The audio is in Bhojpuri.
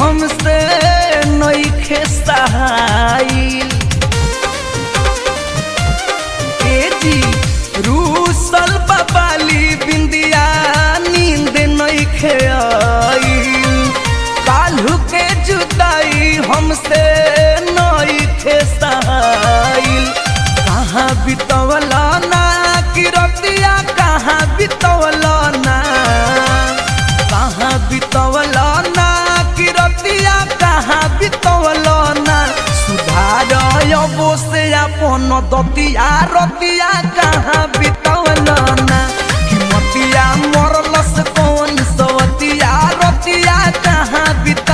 हमसे नइखे सहाइल जी रूसल बाबाली बिंदिया नींद नइखे आइल काल्हू के जुदाई हमसे नइखे सहाइल कहाँ बितवला ना कि रतिया कहाँ बितवला ना कहाँ बितवला ना कि रतिया कहाँ बितवला ना सुधार अबो से अपन दतिया रतिया कहाँ बितवला ना कि मतिया मरलस कौन सवतिया रतिया कहाँ बित